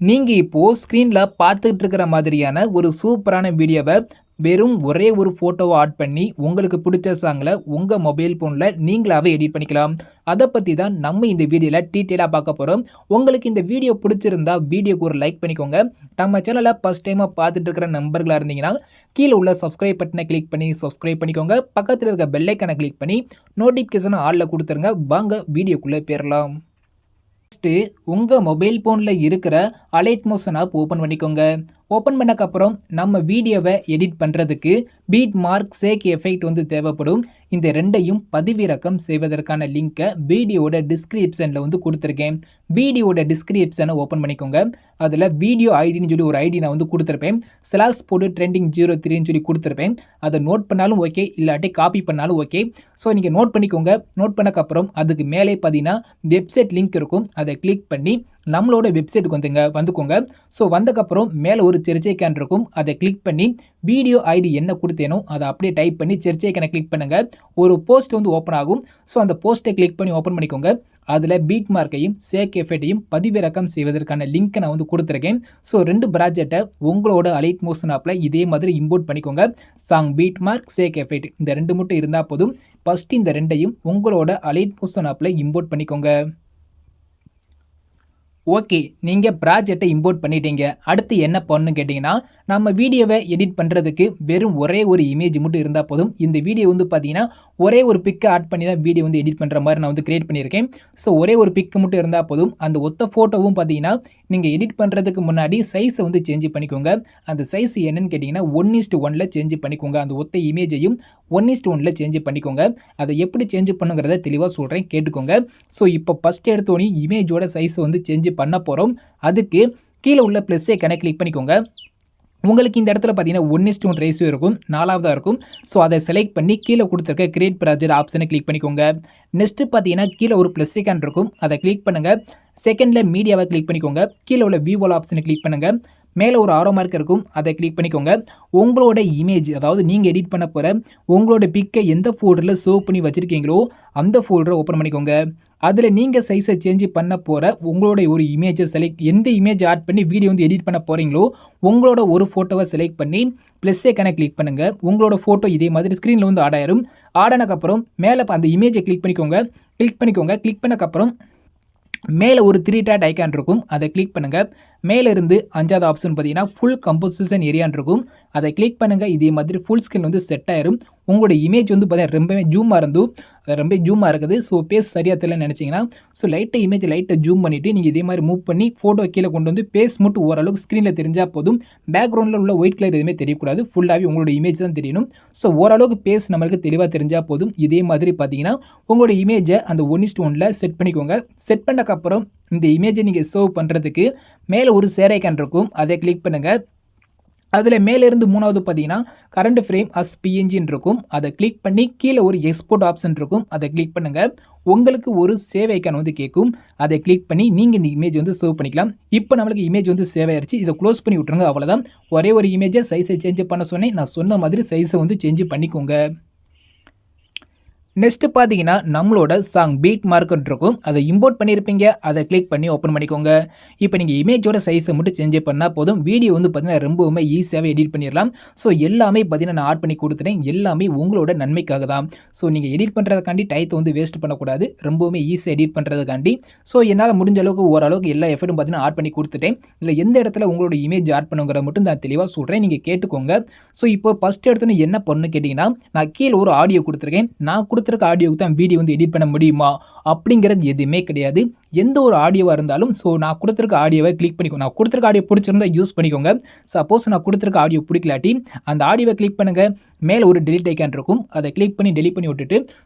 நீங்க இப்போ ஸ்க்ரீன்ல பார்த்துட்டு இருக்கிற மாதிரியான ஒரு சூப்பரான வீடியோவ வெறும் ஒரே ஒரு ஃபோட்டோவ ஆட் பண்ணி, உங்களுக்கு பிடிச்ச சாங்ல உங்க மொபைல் ஃபோன்ல நீங்களாவே எடிட் பண்ணிக்கலாம். அத பத்தி தான் நம்ம இந்த வீடியோல டீட்டெயிலா பார்க்க போறோம். உங்களுக்கு இந்த வீடியோ பிடிச்சிருந்தா வீடியோக்கு ஒரு லைக் பண்ணிக்கோங்க. நம்ம சேனல ஃபர்ஸ்ட் டைமா பார்த்துட்டு இருக்கிற நண்பர்களா இருந்தீங்கன்னா, கீழ உள்ள சப்ஸ்கிரைப் பட்டன கிளிக் பண்ணி சப்ஸ்கிரைப் பண்ணிக்கோங்க. பக்கத்துல இருக்க பெல் ஐகான கிளிக் பண்ணி நோட்டிஃபிகேஷன ஆல்ல குடுத்துருங்க. வாங்க வீடியோக்குள்ள போயிரலாம். ஃபர்ஸ்ட்டு உங்க மொபைல் ஃபோன்ல இருக்கிற அலைட் மோஷன் ஆப் ஓப்பன் பண்ணிக்கோங்க. ஓப்பன் பண்ணக்கப்புறம் நம்ம வீடியோவை எடிட் பண்ணுறதுக்கு பீட் மார்க் சேக் எஃபெக்ட் வந்து தேவைப்படும். இந்த ரெண்டையும் பதிவிறக்கம் செய்வதற்கான லிங்கை வீடியோட டிஸ்கிரிப்ஷனில் வந்து கொடுத்துருக்கேன். வீடியோட டிஸ்கிரிப்ஷனை ஓப்பன் பண்ணிக்கோங்க. அதில் வீடியோ ஐடின்னு சொல்லி ஒரு ஐடி நான் வந்து கொடுத்துருப்பேன். ஸ்லாஷ் போட்டு ட்ரெண்டிங் 03ன்னு சொல்லி கொடுத்துருப்பேன். அதை நோட் பண்ணாலும் ஓகே, இல்லாட்டி காப்பி பண்ணாலும் ஓகே. ஸோ நீங்கள் நோட் பண்ணிக்கோங்க. நோட் பண்ணக்கப்புறம் அதுக்கு மேலே பார்த்தீங்கன்னா வெப்சைட் லிங்க் இருக்கும். அதை கிளிக் பண்ணி நம்மளோட வெப்சைட்டுக்கு வந்துக்கோங்க. ஸோ வந்தக்கப்புறம் மேலே ஒரு செர்ச் ஐகான் இருக்கும். அதை கிளிக் பண்ணி வீடியோ ஐடி என்ன கொடுத்தேனோ அதை அப்படியே டைப் பண்ணி செர்ச் ஐகானை கிளிக் பண்ணுங்கள். ஒரு போஸ்ட் வந்து ஓப்பன் ஆகும். ஸோ அந்த போஸ்ட்டை கிளிக் பண்ணி ஓப்பன் பண்ணிக்கோங்க. அதில் பீட் மார்க்கையும் சேக் எஃபெக்டையும் பதிவிறக்கம் செய்வதற்கான லிங்க்கை நான் வந்து கொடுத்துருக்கேன். ஸோ 2 ப்ராஜெக்டை உங்களோட அலைட் மோஷன் ஆப்பில் இதே மாதிரி இம்போர்ட் பண்ணிக்கோங்க. சாங் பீட் மார்க் சேக் எஃபெக்ட் இந்த 2 மட்டும் இருந்தால் போதும். ஃபஸ்ட்டு இந்த 2ஐயும் உங்களோட அலைட் மோஷன் ஆப்பில் இம்போர்ட் பண்ணிக்கோங்க. ஓகே, நீங்கள் ப்ராஜெக்டை இம்போர்ட் பண்ணிட்டீங்க. அடுத்து என்ன பண்ணணும்னு கேட்டிங்கன்னா, நம்ம வீடியோவை எடிட் பண்ணுறதுக்கு வெறும் ஒரே ஒரு இமேஜ் மட்டும் இருந்தால் போதும். இந்த வீடியோ வந்து பார்த்தீங்கன்னா ஒரே ஒரு பிக்கை ஆட் பண்ணி தான் வீடியோ வந்து எடிட் பண்ணுற மாதிரி நான் வந்து கிரியேட் பண்ணியிருக்கேன். ஸோ ஒரே ஒரு பிக்கு மட்டும் இருந்தால் போதும். அந்த ஒத்த ஃபோட்டோவும் பார்த்தீங்கன்னா நீங்கள் எடிட் பண்ணுறதுக்கு முன்னாடி சைஸை வந்து சேஞ்ச் பண்ணிக்கோங்க. அந்த சைஸ் என்னன்னு கேட்டிங்கன்னா 1:1 சேஞ்ச் பண்ணிக்கோங்க. அந்த ஒத்த இமேஜையும் 1:1 சேஞ்ச் பண்ணிக்கோங்க. அதை எப்படி சேஞ்ச் பண்ணுங்கிறத தெளிவாக சொல்கிறேன், கேட்டுக்கோங்க. ஸோ இப்போ ஃபஸ்ட் எடுத்தோடனே இமேஜோட சைஸ் வந்து சேஞ்ச் பண்ண போகிறோம். அதுக்கு கீழே உள்ள ப்ளஸ் ஐகானை கிளிக் பண்ணிக்கோங்க. உங்களுக்கு இந்த இடத்துல பார்த்தீங்கன்னா 1:1 ரேஷியோ இருக்கும், 4வதாக இருக்கும். ஸோ அதை செலக்ட் பண்ணி கீழே கொடுத்துருக்க கிரியேட் ப்ராஜெக்ட் ஆப்ஷனை கிளிக் பண்ணிக்கோங்க. நெக்ஸ்ட்டு பார்த்தீங்கன்னா கீழே ஒரு ப்ளஸ் ஐகான் இருக்கும். அதை கிளிக் பண்ணுங்கள். செகண்டில் மீடியாவை கிளிக் பண்ணிக்கோங்க. கீழே உள்ள விவோல் ஆப்ஷனை கிளிக் பண்ணுங்கள். மேலே ஒரு ஆரோ மார்க் இருக்கும். அதை கிளிக் பண்ணிக்கோங்க. உங்களோட இமேஜ், அதாவது நீங்கள் எடிட் பண்ண போகிற உங்களோட பிக்கை எந்த ஃபோல்டரில் சேவ் பண்ணி வச்சுருக்கீங்களோ அந்த ஃபோல்டரை ஓப்பன் பண்ணிக்கோங்க. அதில் நீங்கள் சைஸை சேஞ்ச் பண்ண போகிற உங்களோட ஒரு இமேஜை எந்த இமேஜ் ஆட் பண்ணி வீடியோ வந்து எடிட் பண்ண போகிறீங்களோ உங்களோட ஒரு ஃபோட்டோவை செலக்ட் பண்ணி ப்ளஸ் ஐகானை கிளிக் பண்ணுங்கள். உங்களோட ஃபோட்டோ இதே மாதிரி ஸ்க்ரீனில் வந்து ஆட் ஆயிரும். ஆட் ஆனதுக்கப்புறம் மேலே அந்த இமேஜை கிளிக் பண்ணிக்கோங்க. கிளிக் பண்ணக்கப்புறம் மேலே ஒரு 3 டாட் ஐகான் இருக்கும். அதை கிளிக் பண்ணுங்கள். மேலே இருந்து 5வது ஆப்ஷன் பார்த்தீங்கன்னா ஃபுல் கம்போசிஷன் ஏரியான்னு இருக்கும். அதை கிளிக் பண்ணுங்கள். இதே மாதிரி ஃபுல் ஸ்க்ரீன் வந்து செட் ஆயிரும். உங்களோட இமேஜ் வந்து பார்த்தீங்கன்னா ரொம்பவே ஜூமாக இருக்குது. ஸோ பேஸ் சரியாக தெரியலன்னு நினச்சிங்கன்னா இமேஜ் லைட்டை ஜூம் பண்ணிவிட்டு நீங்கள் இதே மாதிரி மூவ் பண்ணி ஃபோட்டோ கீழே கொண்டு வந்து பேஸ் மட்டும் ஓரளவுக்கு ஸ்க்ரீனில் தெரிஞ்சால் போதும். பேக்ரவுண்டில் உள்ள ஒயிட் கலர் எதுவுமே தெரியக்கூடாது. ஃபுல்லாகவே உங்களோட இமேஜ் தான் தெரியணும். ஸோ ஓரளவுக்கு பேஸ் நம்மளுக்கு தெளிவாக தெரிஞ்சால் போதும். இதே மாதிரி பார்த்தீங்கன்னா உங்களோட இமேஜை அந்த 1:1 செட் பண்ணிக்கோங்க. செட் பண்ணக்கப்புறம் இந்த இமேஜை நீங்கள் சேவ் பண்ணுறதுக்கு மேலே ஒரு ஷேர் ஐகான் இருக்கும். அதை கிளிக் பண்ணுங்கள். அதில் மேலேருந்து 3வது பார்த்தீங்கன்னா கரண்ட் ஃப்ரேம் அஸ் பிஎன்ஜின்னு இருக்கும். அதை கிளிக் பண்ணி கீழே ஒரு எக்ஸ்போர்ட் ஆப்ஷன் இருக்கும். அதை கிளிக் பண்ணுங்கள். உங்களுக்கு ஒரு சேவ் ஐக்கான் வந்து கேட்கும். அதை கிளிக் பண்ணி நீங்கள் இந்த இமேஜ் வந்து சேவ் பண்ணிக்கலாம். இப்போ நம்மளுக்கு இமேஜ் வந்து சேவ் ஆயிடுச்சு. இதை க்ளோஸ் பண்ணி விட்ருங்க. அவ்வளோதான். ஒரே ஒரு இமேஜை சைஸை சேஞ்ச் பண்ண சொன்னேன். நான் சொன்ன மாதிரி சைஸை வந்து சேஞ்ச் பண்ணிக்கோங்க. நெக்ஸ்ட் பார்த்தீங்கன்னா நம்மளோட சாங் பீட் மார்க்னு இருக்கும். அதை இம்போர்ட் பண்ணியிருப்பீங்க. அதை கிளிக் பண்ணி ஓப்பன் பண்ணிக்கோங்க. இப்போ நீங்கள் இமேஜோட சைஸை மட்டும் சேஞ்ச் பண்ணால் போதும். வீடியோ வந்து பார்த்தீங்கன்னா ரொம்பவுமே ஈஸியாகவே எடிட் பண்ணிடலாம். ஸோ எல்லாமே பார்த்தீங்கன்னா நான் ஆட் பண்ணி கொடுத்துட்டேன். எல்லாமே உங்களோட நன்மைக்காக தான். ஸோ நீங்கள் எடிட் பண்ணுறதுக்காண்டி டைத்தை வந்து வேஸ்ட் பண்ணக்கூடாது. ரொம்பவுமே ஈஸியாக எடிட் பண்ணுறதுக்காண்டி ஸோ என்னால் முடிஞ்ச அளவுக்கு ஓரளவுக்கு எல்லா எஃபர்ட்டும் பார்த்தீங்கன்னா ஆட் பண்ணி கொடுத்துட்டேன். இதில் எந்த இடத்துல உங்களோட இமேஜ் ஆட் பண்ணுங்கிறத மட்டும் நான் தெளிவாக சொல்கிறேன், நீங்கள் கேட்டுக்கோங்க. ஸோ இப்போ ஃபஸ்ட் எடுத்தோன்னு என்ன பண்ணணும்னு கேட்டிங்கன்னா, நான் கீழே ஒரு ஆடியோ கொடுத்துருக்கேன். நான் கொடுத்துருக்க ஆடியோக்கு தான் வீடியோ வந்து எடிட் பண்ண முடியுமா அப்படிங்கிறது எதுவுமே கிடையாது. எந்த ஒரு ஆடியோவாக இருந்தாலும் நான் கொடுத்துருக்க ஆடியோவை கிளிக் பண்ணிக்கோங்க. நான் கொடுத்துருக்க ஆடியோ பிடிச்சிருந்தா யூஸ் பண்ணிக்கோங்க. சப்போஸ் நான் கொடுத்துருக்க ஆடியோ பிடிக்கலாட்டி அந்த ஆடியோவை கிளிக் பண்ணுங்கள். மேலே ஒரு டெலிட் ஐக்கான் இருக்கும். அதை கிளிக் பண்ணி டெலிட் பண்ணி விட்டுட்டு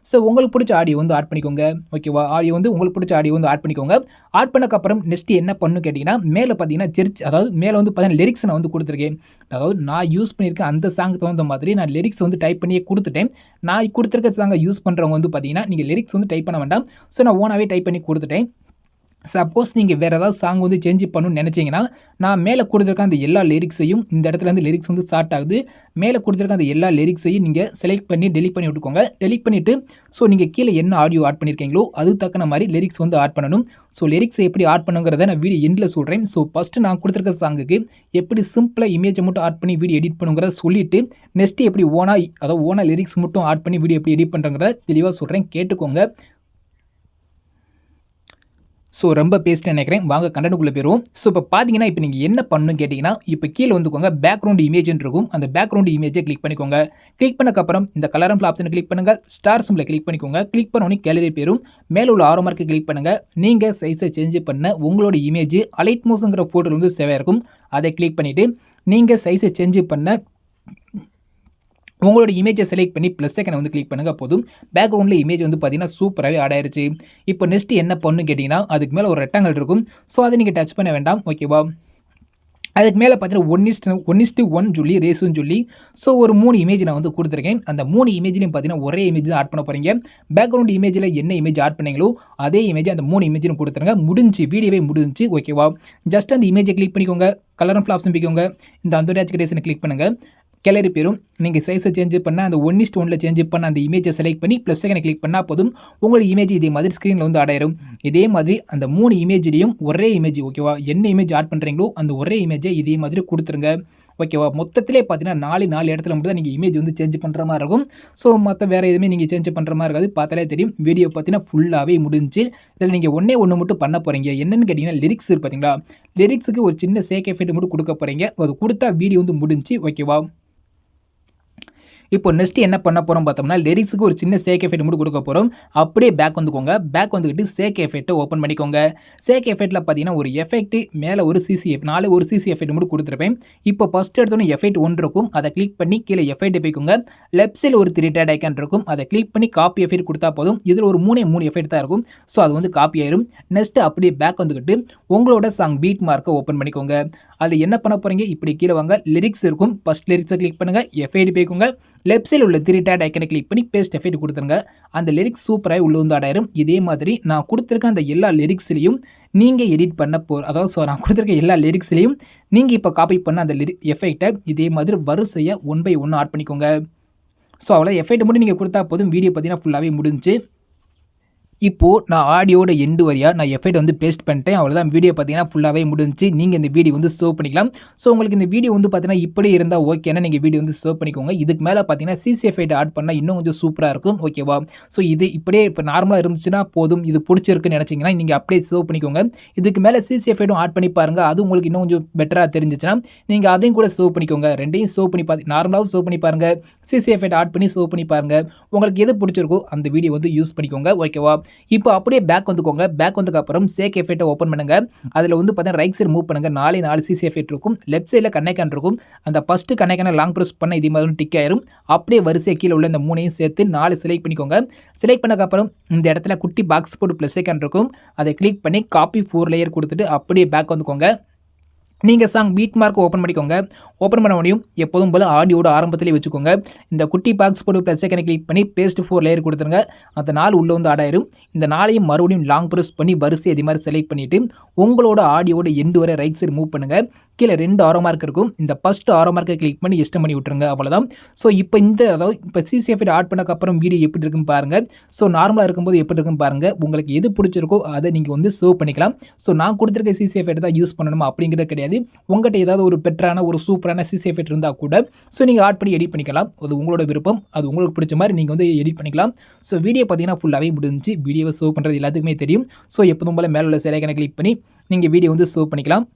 உங்களுக்கு பிடிச்ச ஆடியோ வந்து ஆட் பண்ணிக்கோங்க. ஓகேவா? ஆடியோ வந்து உங்களுக்கு பிடிச்ச ஆடியோ வந்து ஆட் பண்ணிக்கோங்க. ஆட் பண்ணக்கப்புறம் நெக்ஸ்ட் என்ன பண்ணணும் கேட்டிங்கன்னா, மேலே பார்த்தீங்கன்னா அதாவது மேலே வந்து பார்த்தீங்கன்னா லிரிக்ஸ் நான் வந்து கொடுத்துருக்கேன். அதாவது நான் யூஸ் பண்ணியிருக்கேன் அந்த சாங்க்கு தகுந்த மாதிரி நான் லிரிக்ஸ் வந்து டைப் பண்ணியே கொடுத்துட்டேன். நான் கொடுத்துருக்க சாங்கை யூஸ் பண்ணுறவங்க வந்து பார்த்தீங்கன்னா நீங்கள் லிரிக்ஸ் வந்து டைப் பண்ண வேண்டாம். ஸோ நான் ஓனாகவே டைப் பண்ணி கொடுத்துட்டேன். சப்போஸ் நீங்கள் வேறு ஏதாவது சாங் வந்து சேஞ்ச் பண்ணணும்னு நினச்சிங்கன்னா, நான் மேலே கொடுத்துருக்க அந்த எல்லா லிரிக்ஸையும் இந்த இடத்துல இருந்து லிரிக்ஸ் வந்து ஸ்டார்ட் ஆகுது. மேலே கொடுத்துருக்க அந்த எல்லா லிரிக்ஸையும் நீங்கள் செலக்ட் பண்ணி டெலீட் பண்ணி விட்டுக்கோங்க. டெலீட் பண்ணிவிட்டு நீங்கள் கீழே என்ன ஆடியோ ஆட் பண்ணியிருக்கீங்களோ அதுக்கு தக்கன மாதிரி லிரிக்ஸ் வந்து ஆட் பண்ணணும். லிரிக்ஸை எப்படி ஆட் பண்ணுங்கிறத நான் வீடியோ எண்டில் சொல்கிறேன். ஃபஸ்ட்டு நான் கொடுத்துருக்க சாங்குக்கு எப்படி சிம்பிளாக இமேஜை மட்டும் ஆட் பண்ணி வீடியோ எடிட் பண்ணுங்கிறத சொல்லிவிட்டு நெக்ஸ்ட்டு எப்படி ஓனாக லிரிக்ஸ் மட்டும் ஆட் பண்ணி வீடியோ எப்படி எடிட் பண்ணுறங்கிறத தெளிவாக சொல்கிறேன், கேட்டுக்கோங்க. ரொம்ப பேசிட்டு நினைக்கிறேன். வாங்க கண்டென்ட்டுக்குள்ளே போயிடுவோம். இப்போ பார்த்தீங்கன்னா, இப்போ நீங்கள் என்ன பண்ணணும்னு கேட்டிங்கன்னா, இப்போ கீழே வந்துக்கோங்க பேக்ரவுண்ட் இமேஜ்னு இருக்கும். அந்த பேக்ரவுண்ட் இமேஜை கிளிக் பண்ணிக்கோங்க. கிளிக் பண்ணக்கப்புறம் இந்த கலர் அண்ட் ஆப்ஷனை கிளிக் பண்ணுங்கள். ஸ்டார் சிம்பிளை கிளிக் பண்ணிக்கோங்க. கிளிக் பண்ணோன்னே கேலரி போயிடும். மேலே உள்ள ஆரோ மார்க்கை கிளிக் பண்ணுங்கள். நீங்கள் சைஸை சேஞ்ச் பண்ண உங்களோட இமேஜ் அலைட் மோஷன்ங்கிற ஃபோட்டோவில் வந்து சேவாக இருக்கும். அதை கிளிக் பண்ணிவிட்டு நீங்கள் சைஸை சேஞ்ச் பண்ண உங்களோட இமேஜை செலக்ட் பண்ணி ப்ளஸ் ஐக்கனை வந்து கிளிக் பண்ணுங்கள். போதும் பேக்ரவுண்டில் இமேஜ் வந்து பார்த்தீங்கன்னா சூப்பராகவே ஆட் ஆயிருச்சு. இப்போ நெக்ஸ்ட்டு என்ன பண்ணணும்னு கேட்டிங்கன்னா, அதுக்கு மேலே ஒரு ரெக்டாங்கிள் இருக்கும். அதை நீங்கள் டச் பண்ண வேண்டாம், ஓகேவா? அதுக்கு மேலே பார்த்தீங்கன்னா 1:1 சொல்லி ரேஸுன்னு சொல்லி ஒரு 3 இமேஜ் நான் வந்து கொடுத்துருக்கேன். அந்த 3 இமேஜ்லையும் பார்த்தீங்கன்னா ஒரே இமேஜ் தான் ஆட் பண்ண போகிறீங்க. பேக்ரவுண்ட் இமேஜில் என்ன இமேஜ் ஆட் பண்ணீங்களோ அதே இமேஜ் அந்த 3 இமேஜ்னு கொடுத்துருங்க. வீடியோவே முடிஞ்சு, ஓகேவா? ஜஸ்ட் அந்த இமேஜை கிளிக் பண்ணிக்கோங்க. கலர் அண்ட் ஆப்ஷன் பிடிக்கோங்க. இந்த அந்தோராஜ் கிரியேஷனை கிளிக் பண்ணுங்கள். கேலரி பேரும் நீங்கள் சைஸை சேஞ்ச் பண்ண அந்த 1:1 சேஞ்ச் பண்ண அந்த இமேஜை செலக்ட் பண்ணி ப்ளஸ் ஐக்கனை கிளிக் பண்ணால் போதும் உங்களோட இமேஜ் இதே மாதிரி ஸ்க்ரீனில் வந்து ஆட் ஆயிரும். இதே மாதிரி அந்த 3 இமேஜ்லேயும் ஒரே இமேஜ், ஓகேவா? என்ன இமேஜ் ஆட் பண்ணுறீங்களோ அந்த ஒரே இமேஜை இதே மாதிரி கொடுத்துருங்க, ஓகேவா? மொத்தத்திலே பார்த்தீங்கன்னா 4 இடத்துல மட்டும் தான் நீங்கள் இமேஜ் வந்து சேஞ்ச் பண்ணுற மாதிரி இருக்கும். மற்ற வேறு எதுவுமே நீங்கள் சேஞ்ச் பண்ணுற மாதிரி இருக்காது. பார்த்தாலே தெரியும். வீடியோ பார்த்தீங்கன்னா ஃபுல்லாகவே முடிஞ்சு. இதில் நீங்கள் ஒன்று மட்டும் பண்ண போகிறீங்க. என்னென்னு கேட்டிங்கன்னா, லிரிக்ஸ் பார்த்தீங்களா? லிரிக்ஸுக்கு ஒரு சின்ன சேக் எஃபெக்ட் மட்டும் கொடுக்க போகிறீங்க. அது கொடுத்தா வீடியோ வந்து முடிஞ்சு, ஓகேவா? இப்போ நெக்ஸ்ட் என்ன பண்ண போகிறோம் பார்த்தோம்னா, லிரிக்ஸுக்கு ஒரு சின்ன சேக் எஃபெக்ட் மட்டும் கொடுக்க போகிறோம். அப்படியே பேக் வந்துக்கோங்க. பேக் வந்துக்கிட்டு சேக் எஃபெக்ட்டை ஓப்பன் பண்ணிக்கோங்க. சேக் எஃபெக்ட்டில் பார்த்தீங்கன்னா ஒரு எஃபெக்ட் மேலே ஒரு சிசி எஃபெக்ட் மட்டும் கொடுத்துருப்பேன். இப்போ ஃபஸ்ட் எடுத்தோன்னே எஃபெக்ட் 1 இருக்கும். அதை கிளிக் பண்ணி கீழே எஃபெக்ட் போய்க்கோங்க. லெஃப்ட் சைடில் ஒரு 3 டேட் ஐக்கான் இருக்கும். அதை கிளிக் பண்ணி காப்பி எஃபெக்ட் கொடுத்தா போதும். இதில் ஒரு 3 எஃபெக்ட் தான் இருக்கும். அது வந்து காப்பி ஆயிரும். நெக்ஸ்ட் அப்படியே பேக் வந்துக்கிட்டு உங்களோட சாங் பீட் மார்க்கை ஓப்பன் பண்ணிக்கோங்க. அதில் என்ன பண்ண போகிறீங்க, இப்படி கீழே வாங்க, லிரிக்ஸ் இருக்கும். ஃபஸ்ட் லிரிக்ஸை கிளிக் பண்ணுங்கள். எஃபெக்ட் போய்க்கோங்க. லெஃப்ட் சைடில் உள்ள 3 டேட் ஐக்கனை கிளிக் பண்ணி பேஸ்ட் எஃபெக்ட் கொடுத்துருங்க. அந்த லிரிக்ஸ் சூப்பராக உள்ள வந்து ஆட் ஆயிரும். இதே மாதிரி நான் கொடுத்துருக்க அந்த எல்லா லிரிக்ஸ்லையும் நீங்கள் எடிட் பண்ண நான் கொடுத்துருக்க எல்லா லிரிக்ஸ்லையும் நீங்கள் இப்போ காப்பி பண்ண அந்த எஃபெக்டை இதே மாதிரி வரிசையாக 1 by 1 ஆட் பண்ணிக்கோங்க. அவ்வளோ எஃபெக்ட் மட்டும் நீங்கள் கொடுத்தா போதும். வீடியோ பார்த்தீங்கன்னா ஃபுல்லாகவே முடிஞ்சு. இப்போது நான் ஆடியோட எண்டு வரையாக நான் எஃபெக்ட் வந்து பேஸ்ட் பண்ணிட்டேன். அவ்வளோதான். வீடியோ பார்த்தீங்கன்னா ஃபுல்லாகவே முடிஞ்சு. நீங்கள் இந்த வீடியோ வந்து சேவ் பண்ணிக்கலாம். உங்களுக்கு இந்த வீடியோ வந்து பார்த்தீங்கன்னா இப்படி இருந்தால் ஓகேனா நீங்கள் வீடியோ வந்து சேவ் பண்ணிக்கோங்க. இதுக்கு மேலே பார்த்தீங்கன்னா சிசி எஃபெக்ட் ஆட் பண்ணால் இன்னும் கொஞ்சம் சூப்பராக இருக்கும், ஓகேவா? இது இப்படியே இப்போ நார்மலாக இருந்துச்சுன்னா போதும். இது பிடிச்சிருக்குன்னு நினச்சிங்கன்னா நீங்கள் அப்படியே சேவ் பண்ணிக்கோங்க. இதுக்கு மேலே சிசி எஃபெக்ட்டும் ஆட் பண்ணி பாருங்கள். அது உங்களுக்கு இன்னும் கொஞ்சம் பெட்டராக தெரிஞ்சிச்சுன்னா நீங்கள் அதையும் கூட சேவ் பண்ணிக்கோங்க. ரெண்டையும் சேவ் பண்ணி நார்மலாகவும் சேவ் பண்ணி பாருங்கள், சிசி எஃபெக்ட் ஆட் பண்ணி சேவ் பண்ணி பாருங்கள். உங்களுக்கு எது பிடிச்சிருக்கோ அந்த வீடியோ வந்து யூஸ் பண்ணிக்கோங்க, ஓகேவா? இப்போ அப்படியே பேக் வந்துக்கோங்க. பேக் வந்ததுக்கப்புறம் சேக் எஃபெக்ட்டை ஓப்பன் பண்ணுங்கள். அதில் வந்து பார்த்தீங்கன்னா ரைட் சைடு மூவ் பண்ணுங்கள். 4 சிசி எஃபெக்ட் இருக்கும். லெஃப்ட் சைடில் கண்ணைக்கான் இருக்கும். அந்த ஃபஸ்ட்டு கண்ணைக்கான லாங் ப்ரெஸ் பண்ண இதே மாதிரி டிக் ஆயிரும். அப்படியே வரிசையை கீழே உள்ள இந்த 3ஐயும் சேர்த்து 4 செலக்ட் பண்ணிக்கோங்க. செலக்ட் பண்ணக்கப்புறம் இந்த இடத்துல குட்டி பாக்ஸ் போட்டு ப்ளஸ் ஐக்கான் இருக்கும். அதை கிளிக் பண்ணி காப்பி 4 லேயர் கொடுத்துட்டு அப்படியே பேக் வந்துக்கோங்க. நீங்கள் சாங் பீட் மார்க் ஓப்பன் பண்ணிக்கோங்க. ஓப்பன் பண்ண முடியும். எப்போதும் போல் ஆடியோட ஆரம்பத்திலே வச்சுக்கோங்க. இந்த குட்டி பாக்ஸ் போட்டு ப்ளஸ் ஐக்கனை கிளிக் பண்ணி பேஸ்ட் 4 லேயர் கொடுத்துருங்க. அந்த 4 உள்ளே வந்து ஆட் ஆயிரும். இந்த 4ஐயும் மறுபடியும் லாங் ப்ரெஸ் பண்ணி வரிசை இதே மாதிரி செலக்ட் பண்ணிவிட்டு உங்களோட ஆடியோட எண்டு வரை ரைட் சைடு மூவ் பண்ணுங்கள். கீழே 2 ஆரோ மார்க் இருக்கும். இந்த ஃபஸ்ட் ஆரோ மார்க்கை கிளிக் பண்ணி எஸ்ட் பண்ணி விட்டுருங்க, அவ்வளோதான். இப்போ சிசி எஃபெக்ட் ஆட் பண்ணக்கப்புறம் வீடியோ எப்படி இருக்குன்னு பாருங்கள். நார்மலாக இருக்கும்போது எப்படி இருக்குன்னு பாருங்கள். உங்களுக்கு எது பிடிச்சிருக்கோ அதை நீங்கள் வந்து சேவ் பண்ணிக்கலாம். நான் கொடுத்துருக்க சிசி எஃபெக்ட் தான் யூஸ் பண்ணணுமா அப்படிங்கிறது கிடையாது. உங்கள்கிட்ட ஏதாவது ஒரு பெட்டரான ஒரு சூப்பரான சிசி எஃபெக்ட் இருந்தால் கூட நீங்கள் ஆட் பண்ணி எடிட் பண்ணிக்கலாம். அது உங்களோட விருப்பம். அது உங்களுக்கு பிடிச்ச மாதிரி நீங்கள் வந்து எடிட் பண்ணிக்கலாம். வீடியோ பார்த்தீங்கன்னா ஃபுல்லாகவே முடிஞ்சு. வீடியோவை சேவ் பண்ணுறது எல்லாத்துக்குமே தெரியும். எப்போதும் போல் மேலே உள்ள சிலைக்கனை கிளிக் பண்ணி நீங்கள் வீடியோ வந்து சேவ் பண்ணிக்கலாம்.